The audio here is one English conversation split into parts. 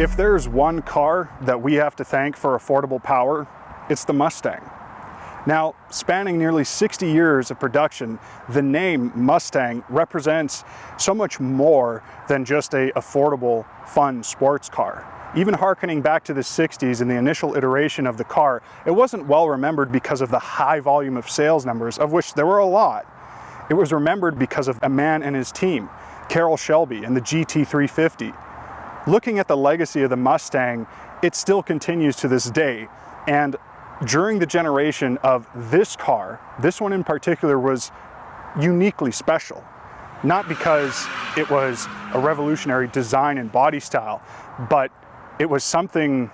If there's one car that we have to thank for affordable power, it's the Mustang. Now, spanning nearly 60 years of production, the name Mustang represents so much more than just an affordable, fun sports car. Even harkening back to the 60s and the initial iteration of the car, it wasn't well remembered because of the high volume of sales numbers, of which there were a lot. It was remembered because of a man and his team, Shelby and the GT350. Looking at the legacy of the Mustang, it still continues to this day. And during the generation of this car, this one in particular was uniquely special. Not because it was a revolutionary design and body style, but it was something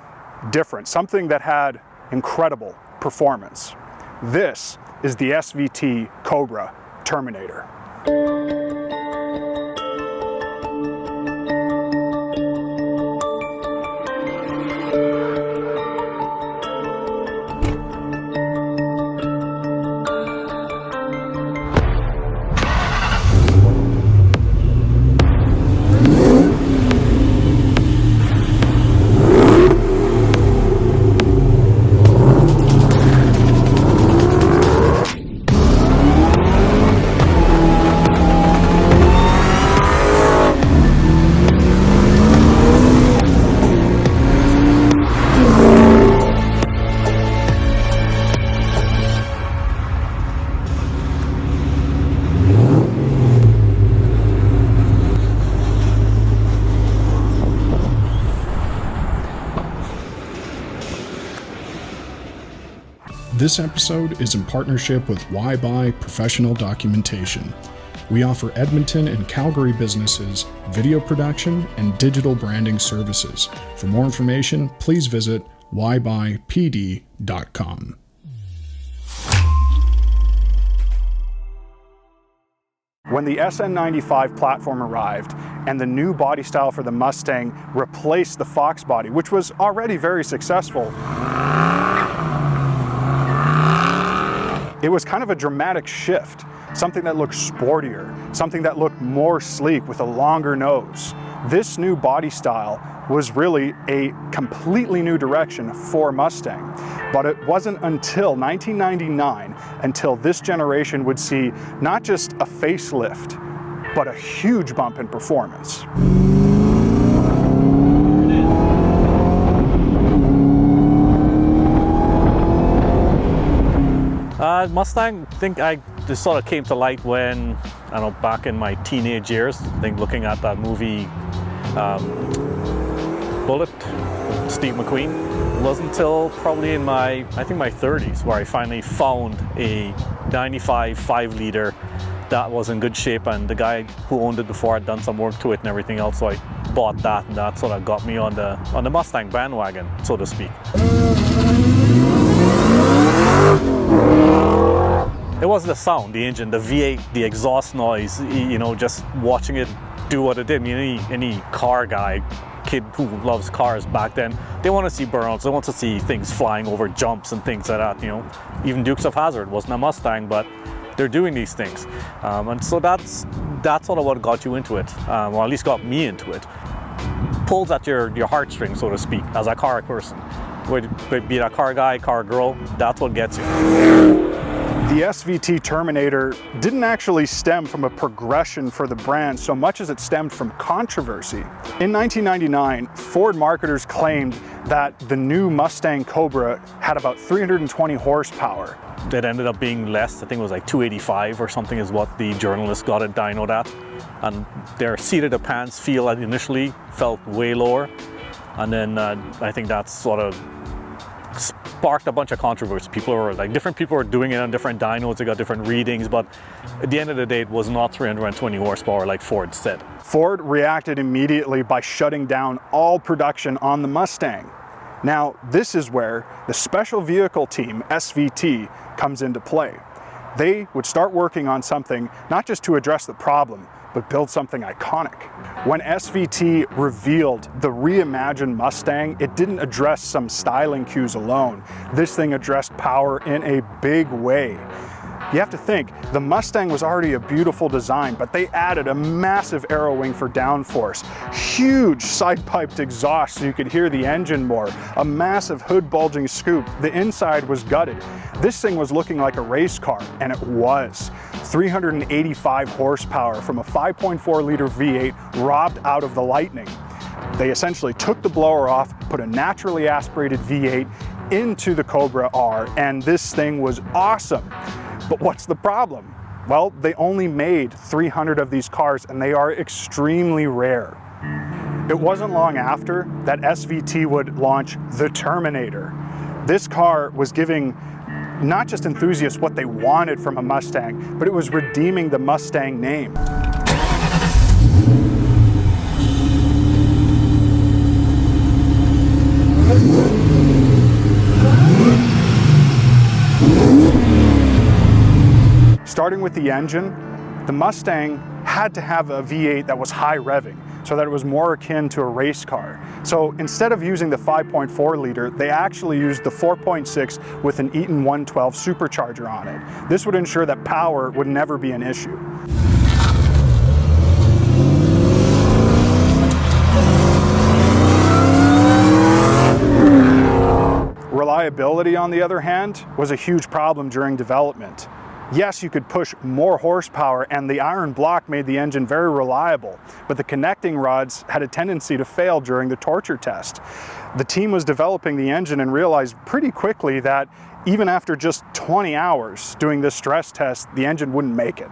different, something that had incredible performance. This is the SVT Cobra Terminator. This episode is in partnership with Why Buy Professional Documentation. We offer Edmonton and Calgary businesses video production and digital branding services. For more information, please visit whybuypd.com. When the SN95 platform arrived and the new body style for the Mustang replaced the Fox body, which was already very successful, it was kind of a dramatic shift, something that looked sportier, something that looked more sleek with a longer nose. This new body style was really a completely new direction for Mustang. But it wasn't until 1999 until this generation would see not just a facelift, but a huge bump in performance. Mustang, I think this sort of came to light when, I don't know, back in my teenage years, I think looking at that movie Bullet, Steve McQueen. It wasn't until probably in my 30s where I finally found a 95 5-liter that was in good shape, and the guy who owned it before had done some work to it and everything else, so I bought that, and that sort of got me on the Mustang bandwagon, so to speak. It was the sound, the engine, the V8, the exhaust noise, you know, just watching it do what it did. I mean, any car guy, kid who loves cars back then, they want to see burnouts, they want to see things flying over jumps and things like that, you know. Even Dukes of Hazzard wasn't a Mustang, but they're doing these things. And so that's sort of what got you into it, or at least got me into it. Pulls at your heartstrings, so to speak, as a car person. Be it a car guy, car girl, that's what gets you. The SVT Terminator didn't actually stem from a progression for the brand so much as it stemmed from controversy. In 1999, Ford marketers claimed that the new Mustang Cobra had about 320 horsepower. It ended up being less. I think it was like 285 or something is what the journalist got it dynoed at. And their seat of the pants feel initially felt way lower. And then I think that sort of sparked a bunch of controversy. Different people were doing it on different dynos, they got different readings, but at the end of the day, it was not 320 horsepower like Ford said. Ford reacted immediately by shutting down all production on the Mustang. Now, this is where the special vehicle team, SVT, comes into play. They would start working on something not just to address the problem, but build something iconic. When SVT revealed the reimagined Mustang, it didn't address some styling cues alone. This thing addressed power in a big way. You have to think, the Mustang was already a beautiful design, but they added a massive aero wing for downforce, huge side-piped exhaust so you could hear the engine more, a massive hood bulging scoop. The inside was gutted. This thing was looking like a race car, and it was. 385 horsepower from a 5.4 liter V8 robbed out of the Lightning. They essentially took the blower off, put a naturally aspirated V8 into the Cobra R, and this thing was awesome. But what's the problem? Well, they only made 300 of these cars, and they are extremely rare. It wasn't long after that SVT would launch the Terminator. This car was giving not just enthusiasts what they wanted from a Mustang, but it was redeeming the Mustang name. Starting with the engine, the Mustang had to have a V8 that was high revving, so that it was more akin to a race car. So instead of using the 5.4 liter, they actually used the 4.6 with an Eaton 112 supercharger on it. This would ensure that power would never be an issue. Reliability, on the other hand, was a huge problem during development. Yes, you could push more horsepower, and the iron block made the engine very reliable, but the connecting rods had a tendency to fail during the torture test. The team was developing the engine and realized pretty quickly that even after just 20 hours doing this stress test, the engine wouldn't make it.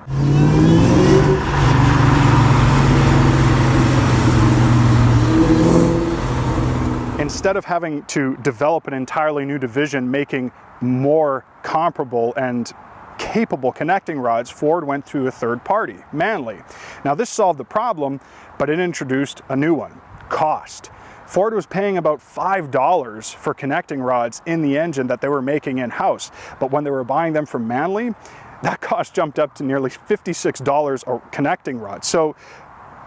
Instead of having to develop an entirely new division making more comparable and capable connecting rods, Ford went to a third party, Manley. Now this solved the problem, but it introduced a new one, cost. Ford was paying about $5 for connecting rods in the engine that they were making in-house, but when they were buying them from Manley, that cost jumped up to nearly $56 a connecting rod. So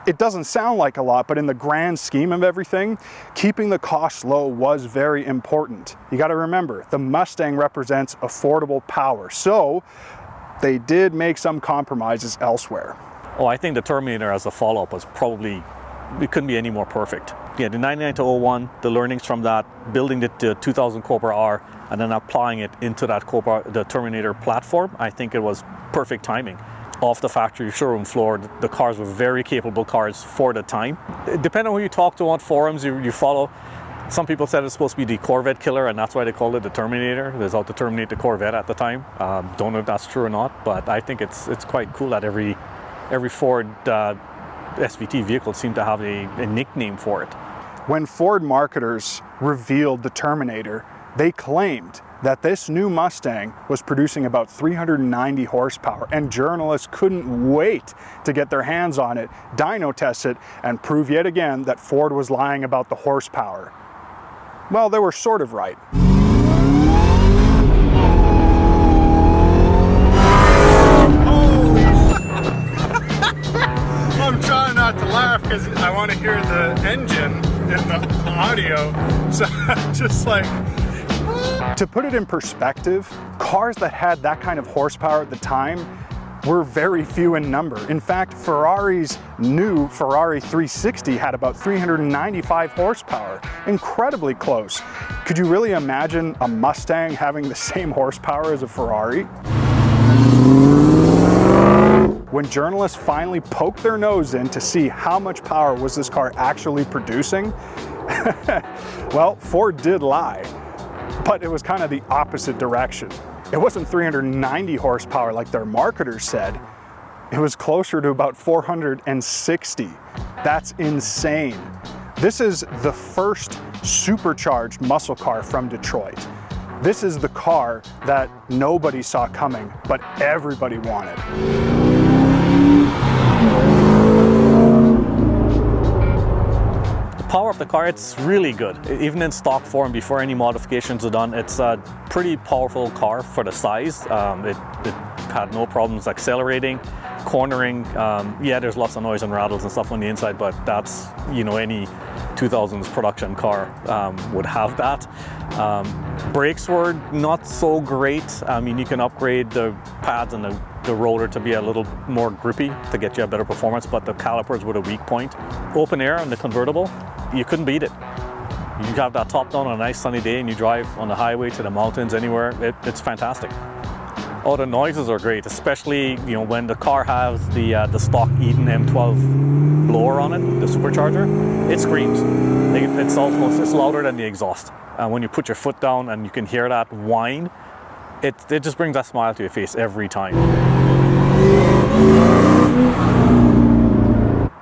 it doesn't sound like a lot, but in the grand scheme of everything, keeping the costs low was very important. You got to remember, the Mustang represents affordable power, so they did make some compromises elsewhere. Oh, I think the Terminator as a follow-up was probably, it couldn't be any more perfect. Yeah, the 99 to 01, the learnings from that, building the 2000 Cobra R, and then applying it into that the Terminator platform, I think it was perfect timing. Off the factory showroom floor, the cars were very capable cars for the time. Depending on who you talk to, on forums you follow, some people said it's supposed to be the Corvette killer, and that's why they called it the Terminator. There's out to terminate the Corvette at the time. Don't know if that's true or not, but I think it's quite cool that every Ford SVT vehicle seemed to have a nickname for it. When Ford marketers revealed the Terminator, they claimed that this new Mustang was producing about 390 horsepower, and journalists couldn't wait to get their hands on it, dyno test it, and prove yet again that Ford was lying about the horsepower. Well, they were sort of right. I'm trying not to laugh because I want to hear the engine in the audio, so I'm just like... To put it in perspective, cars that had that kind of horsepower at the time were very few in number. In fact, Ferrari's new Ferrari 360 had about 395 horsepower, incredibly close. Could you really imagine a Mustang having the same horsepower as a Ferrari? When journalists finally poked their nose in to see how much power was this car actually producing, well, Ford did lie. But it was kind of the opposite direction. It wasn't 390 horsepower like their marketers said. It was closer to about 460. That's insane. This is the first supercharged muscle car from Detroit. This is the car that nobody saw coming, but everybody wanted. Power of the car, it's really good. Even in stock form, before any modifications are done, it's a pretty powerful car for the size. It had no problems accelerating, cornering. Yeah, there's lots of noise and rattles and stuff on the inside, but that's, you know, any 2000s production car would have that. Brakes were not so great. I mean, you can upgrade the pads and the roller to be a little more grippy to get you a better performance, but the calipers were the weak point. Open air on the convertible, you couldn't beat it. You have that top down on a nice sunny day and you drive on the highway to the mountains, anywhere, it's fantastic. Oh, the noises are great, especially, you know, when the car has the stock Eaton M12 blower on it, the supercharger. It screams. It's louder than the exhaust. And when you put your foot down and you can hear that whine, it just brings that smile to your face every time.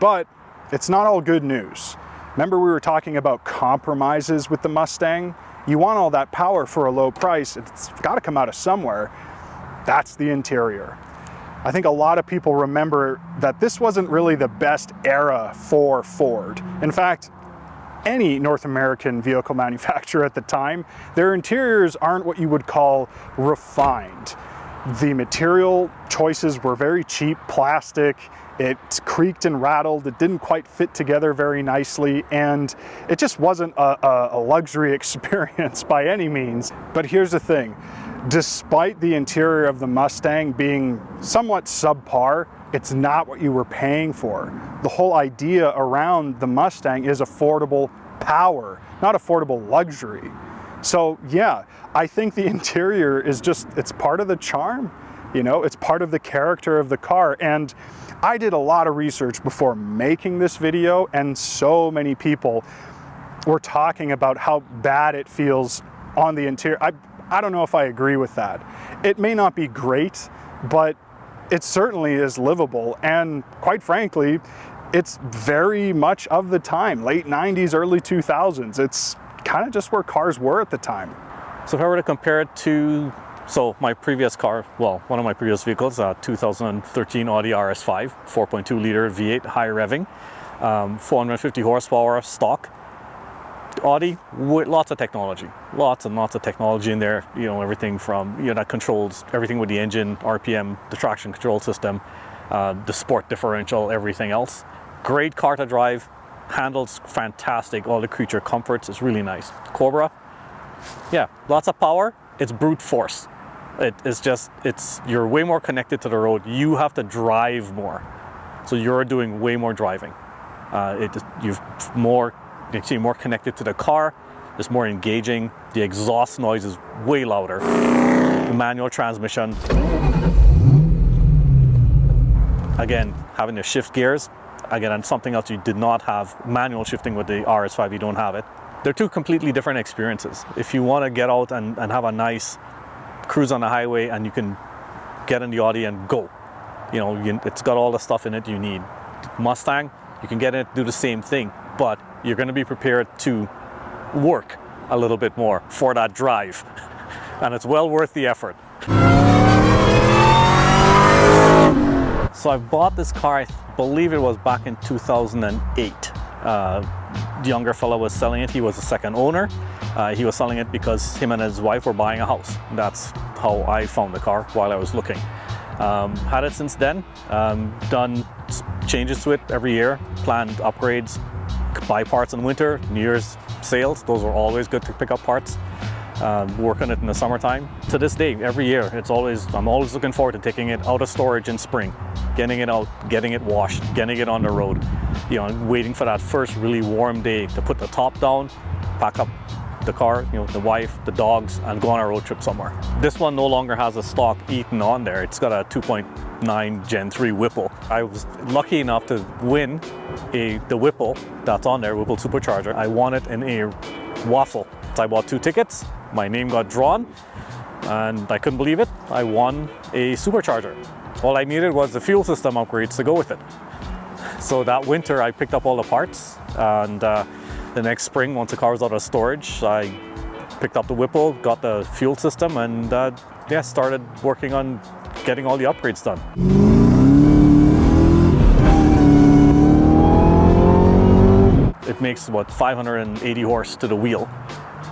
But it's not all good news. Remember, we were talking about compromises with the Mustang? You want all that power for a low price, it's got to come out of somewhere. That's the interior. I think a lot of people remember that this wasn't really the best era for Ford. In fact, any North American vehicle manufacturer at the time, their interiors aren't what you would call refined. The material choices were very cheap, plastic. It creaked and rattled. It didn't quite fit together very nicely, and it just wasn't a luxury experience by any means. But here's the thing. Despite the interior of the Mustang being somewhat subpar, it's not what you were paying for. The whole idea around the Mustang is affordable power, not affordable luxury. So yeah, I think the interior is just, it's part of the charm, you know, it's part of the character of the car. And I did a lot of research before making this video, and so many people were talking about how bad it feels on the interior. I don't know if I agree with that. It may not be great, but it certainly is livable, and quite frankly, it's very much of the time, late 90s, early 2000s. It's kind of just where cars were at the time. So if I were to compare it to, so my previous car, well, one of my previous vehicles, a 2013 Audi RS5, 4.2 liter V8, high revving, 450 horsepower stock. Audi with lots of technology, lots and lots of technology in there. You know, everything from, you know, that controls everything with the engine, RPM, the traction control system, the sport differential, everything else. Great car to drive, handles fantastic, all the creature comforts is really nice. Cobra, yeah, lots of power. It's brute force. You're way more connected to the road. You have to drive more, so you're doing way more driving. You're more connected to the car. It's more engaging. The exhaust noise is way louder. The manual transmission. Again, having to shift gears. Again, and something else you did not have. Manual shifting with the RS5, you don't have it. They're two completely different experiences. If you want to get out and have a nice cruise on the highway, and you can get in the Audi and go. You know, it's got all the stuff in it you need. Mustang, you can get in it, do the same thing, but you're going to be prepared to work a little bit more for that drive, and it's well worth the effort. So I bought this car, I believe it was back in 2008. The younger fellow was selling it. He was the second owner. He was selling it because him and his wife were buying a house. That's how I found the car while I was looking. Had it since then, done changes to it every year, planned upgrades, buy parts in winter, New Year's sales, those were always good to pick up parts. Work on it in the summertime. To this day, every year, I'm always looking forward to taking it out of storage in spring, getting it out, getting it washed, getting it on the road. You know, waiting for that first really warm day to put the top down, pack up the car, you know, the wife, the dogs, and go on a road trip somewhere. This one no longer has a stock Eaton on there. It's got a 2.9 Gen 3 Whipple. I was lucky enough to win the Whipple that's on there, Whipple Supercharger. I won it in a waffle. So I bought 2 tickets, my name got drawn, and I couldn't believe it. I won a supercharger. All I needed was the fuel system upgrades to go with it. So that winter I picked up all the parts, and the next spring, once the car was out of storage, I picked up the Whipple, got the fuel system, and started working on getting all the upgrades done. It makes about 580 horse to the wheel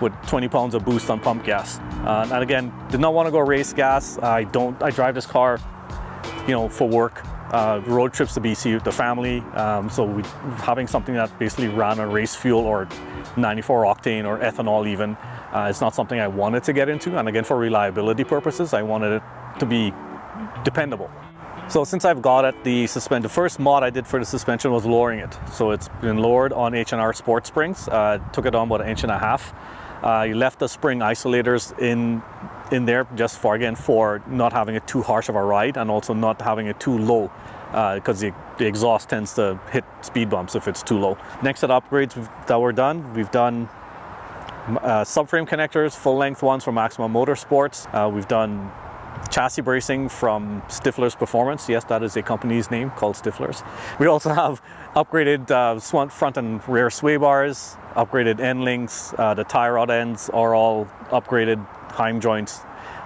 with 20 pounds of boost on pump gas. And again, did not want to go race gas. I drive this car for work, road trips to BC with the family. So having something that basically ran on race fuel or 94 octane or ethanol even, it's not something I wanted to get into. And again, for reliability purposes, I wanted it to be dependable. So since I've got it, the first mod I did for the suspension was lowering it. So it's been lowered on H&R Sport Springs. Took it down about 1.5 inches. You left the spring isolators in there just for not having it too harsh of a ride, and also not having it too low, because the exhaust tends to hit speed bumps if it's too low. Next set of upgrades that were done, we've done subframe connectors, full length ones from Maximum Motorsports. We've done chassis bracing from Stifler's Performance. Yes, that is a company's name, called Stifler's. We also have upgraded front and rear sway bars, upgraded end links. The tie rod ends are all upgraded, Heim joints.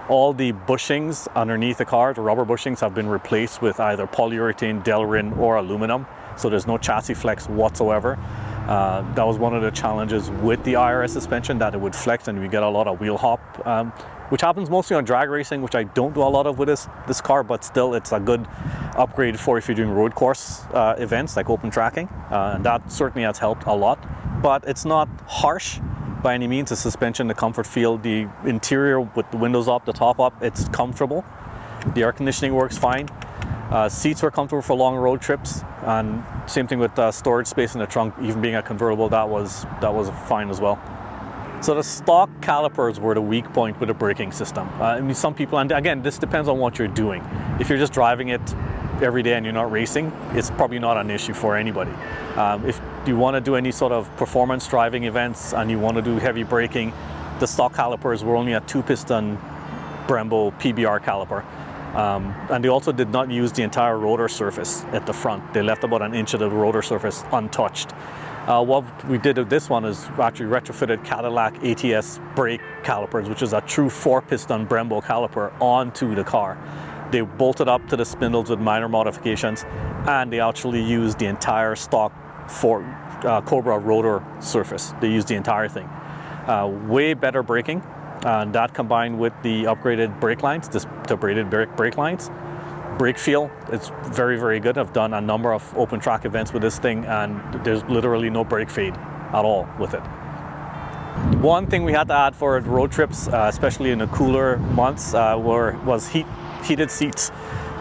All the bushings underneath the car, the rubber bushings, have been replaced with either polyurethane, Delrin, or aluminum. So there's no chassis flex whatsoever. That was one of the challenges with the IRS suspension, that it would flex and we get a lot of wheel hop, which happens mostly on drag racing, which I don't do a lot of with this car, but still it's a good upgrade for if you're doing road course events like open tracking, and that certainly has helped a lot. But it's not harsh by any means. The suspension, the comfort feel, the interior with the windows up, the top up, it's comfortable. The air conditioning works fine. Seats were comfortable for long road trips, and same thing with storage space in the trunk. Even being a convertible, that was fine as well. So the stock calipers were the weak point with the braking system. I mean, some people, and again, this depends on what you're doing. If you're just driving it every day and you're not racing, it's probably not an issue for anybody. If you want to do any sort of performance driving events and you want to do heavy braking, the stock calipers were only a 2-piston Brembo PBR caliper. And they also did not use the entire rotor surface at the front. They left about 1 inch of the rotor surface untouched. What we did with this one is actually retrofitted Cadillac ATS brake calipers, which is a true 4-piston Brembo caliper, onto the car. They bolted up to the spindles with minor modifications, and they actually used the entire stock Ford Cobra rotor surface. They used the entire thing. Way better braking, and that combined with the upgraded brake lines, the braided brake lines. Brake feel, it's very, very good. I've done a number of open track events with this thing, and there's literally no brake fade at all with it. One thing we had to add for road trips, especially in the cooler months, was heated seats.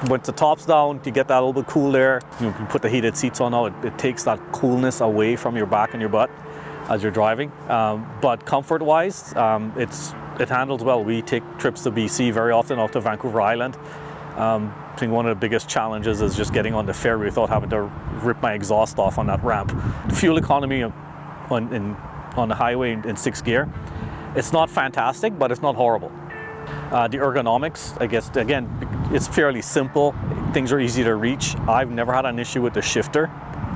With the tops down, you get that a little bit cool air. You put the heated seats on now, it takes that coolness away from your back and your butt as you're driving. But comfort-wise, it handles well. We take trips to BC very often, out to Vancouver Island. I think one of the biggest challenges is just getting on the ferry without having to rip my exhaust off on that ramp. The fuel economy on the highway in 6th gear, it's not fantastic, but it's not horrible. The ergonomics, I guess, again, it's fairly simple. Things are easy to reach. I've never had an issue with the shifter,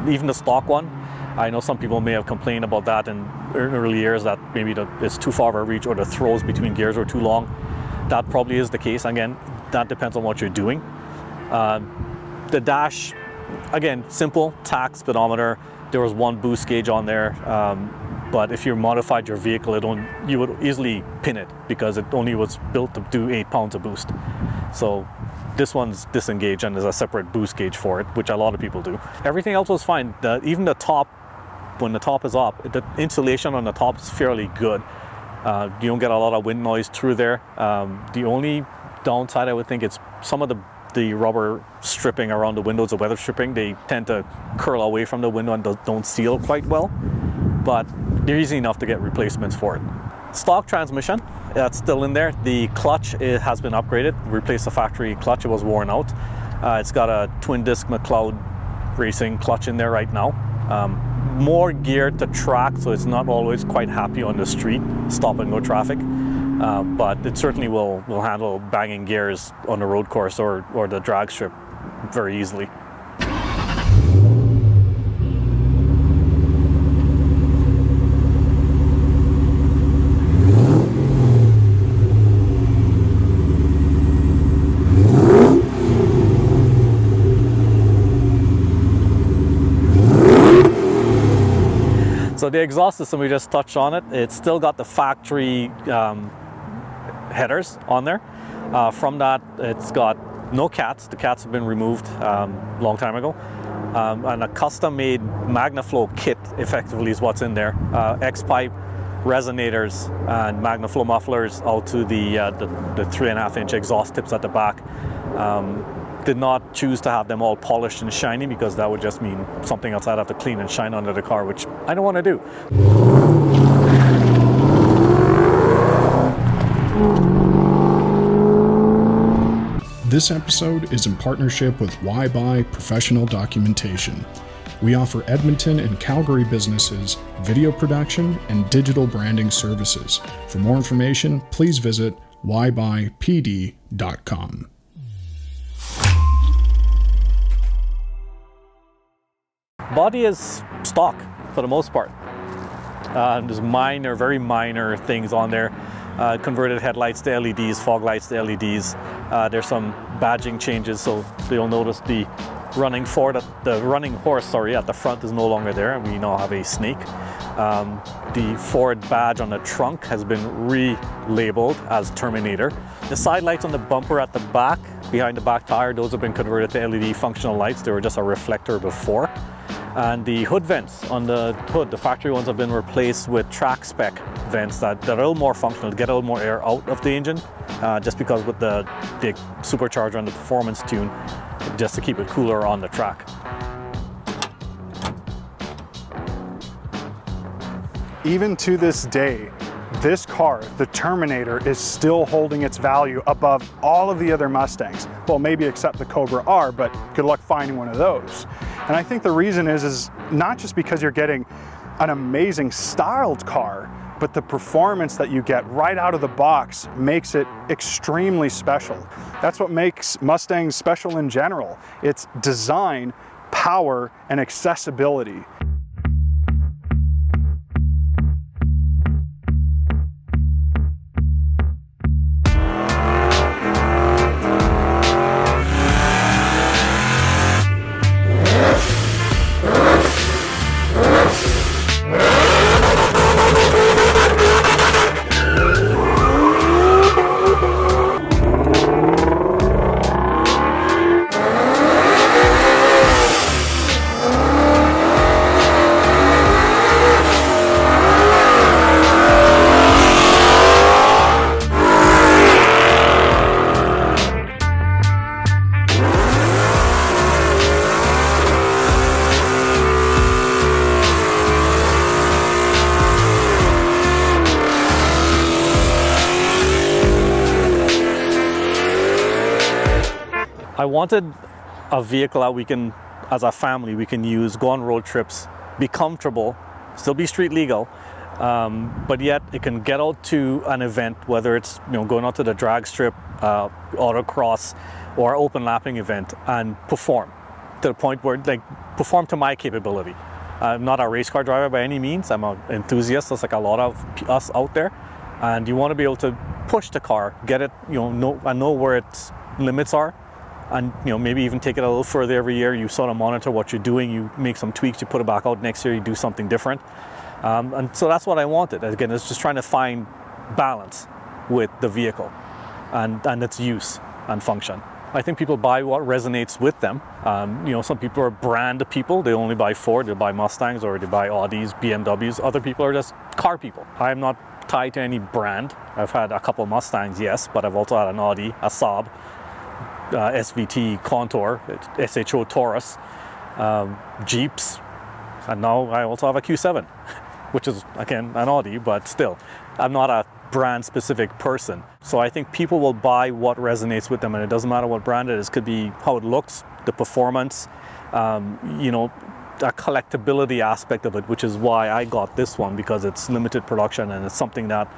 even the stock one. I know some people may have complained about that in early years, that maybe it's too far of a reach or the throws between gears are too long. That probably is the case. Again, that depends on what you're doing. The dash, again, simple, tach, speedometer. There was one boost gauge on there, but if you modified your vehicle, you would easily pin it because it only was built to do 8 pounds of boost. So this one's disengaged and there's a separate boost gauge for it, which a lot of people do. Everything else was fine. Even the top, when the top is up, the insulation on the top is fairly good. You don't get a lot of wind noise through there. The only downside, I would think, it's some of the rubber stripping around the windows, the weather stripping, they tend to curl away from the window and don't seal quite well, but they're easy enough to get replacements for it. Stock transmission, that's still in there. The clutch, it has been upgraded, replaced the factory clutch, it was worn out. It's got a twin disc McLeod racing clutch in there right now. More geared to track, so it's not always quite happy on the street, stop and go traffic. But it certainly will handle banging gears on the road course or the drag strip very easily. So the exhaust system, we just touched on it. It's still got the factory headers on there. From that, it's got no cats. The cats have been removed long time ago. And a custom-made MagnaFlow kit effectively is what's in there. X-pipe, resonators, and MagnaFlow mufflers out to the 3.5-inch exhaust tips at the back. Did not choose to have them all polished and shiny because that would just mean something else I'd have to clean and shine under the car, which I don't want to do. This episode is in partnership with Why Buy Professional Documentation. We offer Edmonton and Calgary businesses video production and digital branding services. For more information, please visit whybuypd.com. Body is stock for the most part. There's very minor things on there. Converted headlights to LEDs, fog lights to LEDs. There's some badging changes, so you'll notice the running horse at the front is no longer there, and we now have a snake. The Ford badge on the trunk has been relabeled as Terminator. The side lights on the bumper at the back, behind the back tire, those have been converted to LED functional lights. They were just a reflector before. And the hood vents on the hood, the factory ones, have been replaced with track spec vents that are a little more functional, to get a little more air out of the engine, just because with the supercharger and the performance tune, just to keep it cooler on the track. Even to this day, this car, the Terminator, is still holding its value above all of the other Mustangs. Well, maybe except the Cobra R, but good luck finding one of those. And I think the reason is not just because you're getting an amazing styled car, but the performance that you get right out of the box makes it extremely special. That's what makes Mustangs special in general. It's design, power, and accessibility. I wanted a vehicle that we can, as a family, we can use, go on road trips, be comfortable, still be street legal, but yet it can get out to an event, whether it's going out to the drag strip, autocross, or open lapping event, and perform to the point where perform to my capability. I'm not a race car driver by any means. I'm an enthusiast, just like a lot of us out there, and you want to be able to push the car, get it, know where its limits are. And maybe even take it a little further every year. You sort of monitor what you're doing, you make some tweaks, you put it back out next year, you do something different. And so that's what I wanted. Again, it's just trying to find balance with the vehicle and its use and function. I think people buy what resonates with them. Some people are brand people. They only buy Ford, they buy Mustangs, or they buy Audis, BMWs. Other people are just car people. I'm not tied to any brand. I've had a couple Mustangs, yes, but I've also had an Audi, a Saab, SVT Contour, SHO Taurus, Jeeps, and now I also have a Q7, which is, again, an Audi, but still, I'm not a brand specific person. So I think people will buy what resonates with them, and it doesn't matter what brand it is. It could be how it looks, the performance, a collectability aspect of it, which is why I got this one, because it's limited production and it's something that,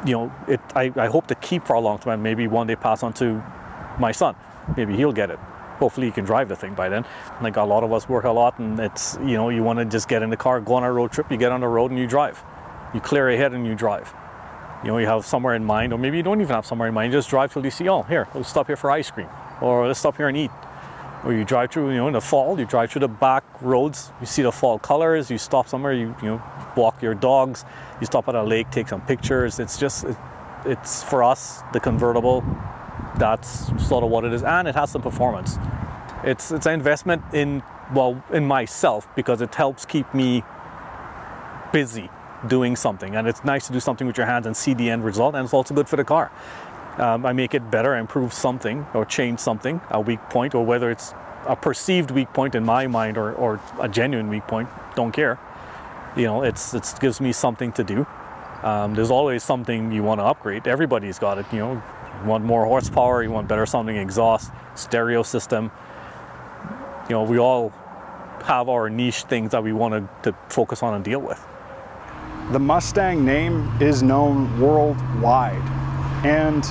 I hope to keep for a long time, maybe one day pass on to my son. Maybe he'll get it. Hopefully he can drive the thing by then. Like a lot of us work a lot, and it's, you want to just get in the car, go on a road trip, you get on the road and you drive. You clear ahead and you drive. You have somewhere in mind, or maybe you don't even have somewhere in mind, you just drive till you see, here, let's stop here for ice cream, or let's stop here and eat. Or you drive through, in the fall, you drive through the back roads, you see the fall colors, you stop somewhere, you walk your dogs, you stop at a lake, take some pictures. It's just, it's for us, the convertible, That's sort of what it is, and it has some performance. It's an investment in myself, because it helps keep me busy doing something, and it's nice to do something with your hands and see the end result, and it's also good for the car. I make it better, improve something, or change something, a weak point, or whether it's a perceived weak point in my mind or a genuine weak point, don't care. You know, it gives me something to do. There's always something you want to upgrade. Everybody's got it, you know. You want more horsepower, you want better sounding exhaust, stereo system. You know, we all have our niche things that we want to focus on and deal with. The Mustang name is known worldwide, and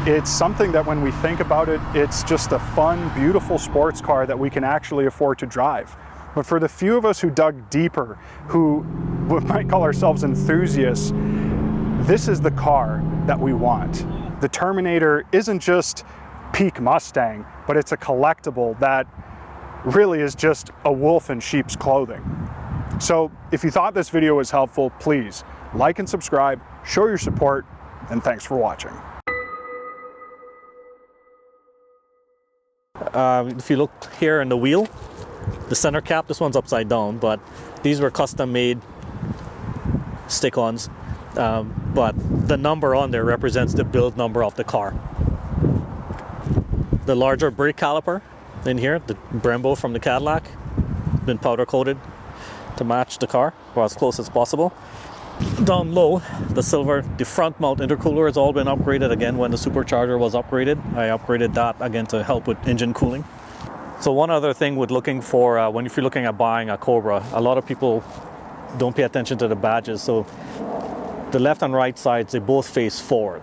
it's something that when we think about it, it's just a fun, beautiful sports car that we can actually afford to drive. But for the few of us who dug deeper, who might call ourselves enthusiasts, this is the car that we want. The Terminator isn't just peak Mustang, but it's a collectible that really is just a wolf in sheep's clothing. So if you thought this video was helpful, please like and subscribe, show your support, and thanks for watching. If you look here in the wheel, the center cap, this one's upside down, but these were custom made stick-ons. But the number on there represents the build number of the car. The larger brake caliper in here, the Brembo from the Cadillac, been powder coated to match the car, or as close as possible. Down low, the front mount intercooler has all been upgraded again when the supercharger was upgraded. I upgraded that again to help with engine cooling. So one other thing with looking for, if you're looking at buying a Cobra, a lot of people don't pay attention to the badges. So the left and right sides, they both face forward.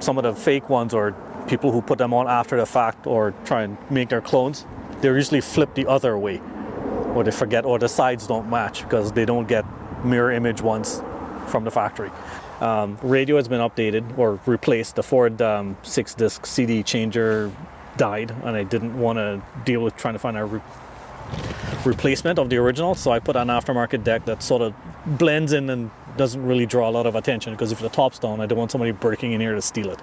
Some of the fake ones, or people who put them on after the fact or try and make their clones, they usually flip the other way, or they forget, or the sides don't match because they don't get mirror image ones from the factory. Radio has been updated or replaced. The Ford 6-disc CD changer died, and I didn't want to deal with trying to find a replacement of the original, so I put an aftermarket deck that sort of blends in and doesn't really draw a lot of attention, because if the top's down, I don't want somebody breaking in here to steal it.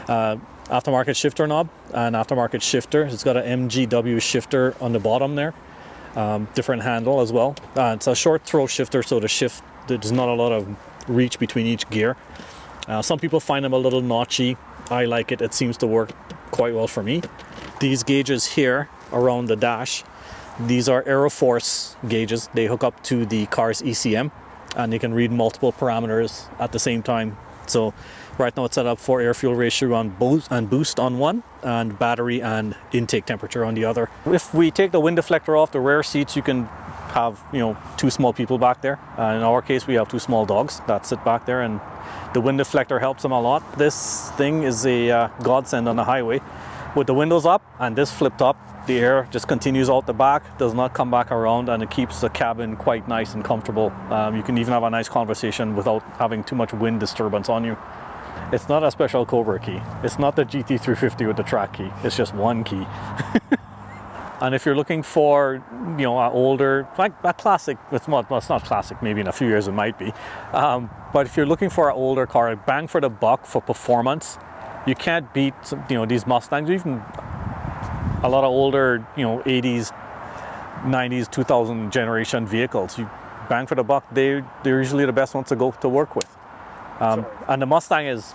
Aftermarket shifter knob and aftermarket shifter. It's got an MGW shifter on the bottom there. Different handle as well. It's a short throw shifter, so there's not a lot of reach between each gear. Some people find them a little notchy. I like it. It seems to work quite well for me. These gauges here around the dash, these are Aeroforce gauges. They hook up to the car's ECM, and they can read multiple parameters at the same time. So right now it's set up for air-fuel ratio on boost on one, and battery and intake temperature on the other. If we take the wind deflector off the rear seats, you can have, two small people back there. In our case, we have two small dogs that sit back there, and the wind deflector helps them a lot. This thing is a godsend on the highway. With the windows up and this flipped up, the air just continues out the back, does not come back around, and it keeps the cabin quite nice and comfortable. You can even have a nice conversation without having too much wind disturbance on you. It's not a special Cobra key. It's not the GT350 with the track key. It's just one key. And if you're looking for, an older, like a classic, it's not classic, maybe in a few years it might be. But if you're looking for an older car, bang for the buck for performance, you can't beat, these Mustangs, even a lot of older, 80s, 90s, 2000 generation vehicles. You bang for the buck, they're usually the best ones to go to work with. And the Mustang is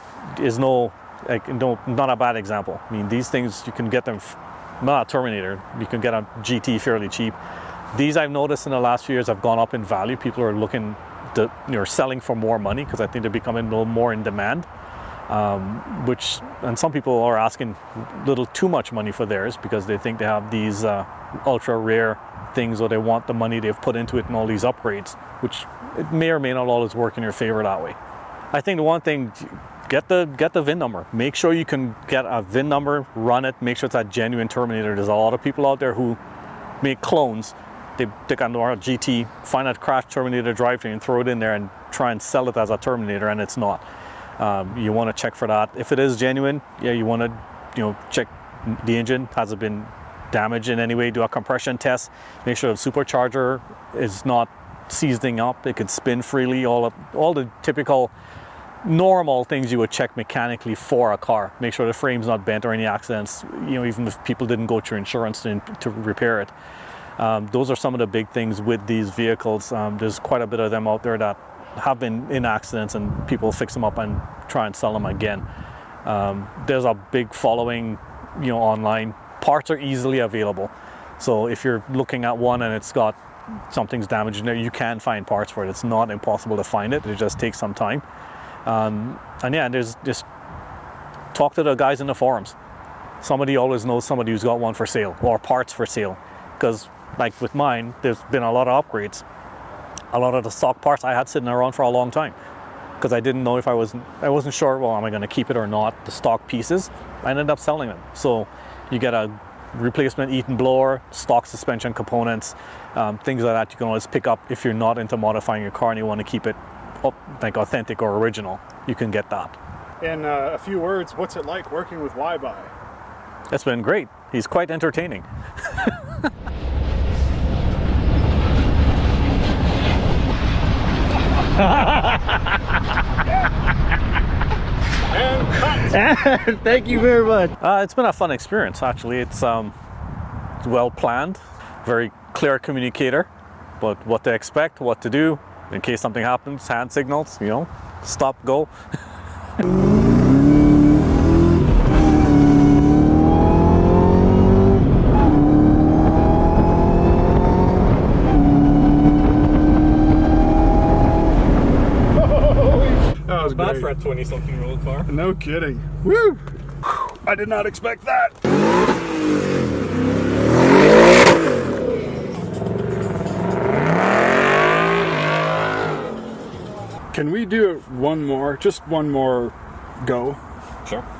not a bad example. I mean, these things, you can get them, not a Terminator, you can get a GT fairly cheap. These, I've noticed in the last few years, have gone up in value. People are looking to, selling for more money, because I think they're becoming a little more in demand. And some people are asking a little too much money for theirs, because they think they have these ultra rare things, or they want the money they've put into it and all these upgrades, which it may or may not always work in your favor that way. I think the one thing, get the VIN number. Make sure you can get a VIN number, run it, make sure it's a genuine Terminator. There's a lot of people out there who make clones. They take a GT, find a crashed Terminator drivetrain, throw it in there and try and sell it as a Terminator, and it's not. You want to check for that. If it is genuine, you want to check the engine. Has it been damaged in any way? Do a compression test. Make sure the supercharger is not seizing up. It can spin freely. All the typical normal things you would check mechanically for a car. Make sure the frame's not bent or any accidents, you know, even if people didn't go through insurance to repair it. Those are some of the big things with these vehicles. There's quite a bit of them out there that have been in accidents and people fix them up and try and sell them again. There's a big following, you know, online. Parts are easily available. So if you're looking at one and it's got something's damaged in there, you can find parts for it. It's not impossible to find it. It just takes some time. And yeah, there's just talk to the guys in the forums. Somebody always knows somebody who's got one for sale or parts for sale. Because like with mine, there's been a lot of upgrades. A lot of the stock parts I had sitting around for a long time because I didn't know if I wasn't sure, well, am I going to keep it or not? The stock pieces, I ended up selling them. So you get a replacement Eaton blower, stock suspension components, things like that you can always pick up if you're not into modifying your car and you want to keep it up, like authentic or original. You can get that. In a few words, what's it like working with Why-Buy? It's been great. He's quite entertaining. Thank you very much. It's been a fun experience, actually. It's well planned, very clear communicator, but what to expect, what to do in case something happens, hand signals, you know, stop, go. That was Bad great. for a 20-something-year-old car. No kidding. Woo! I did not expect that. Can we do it one more? Just one more go? Sure.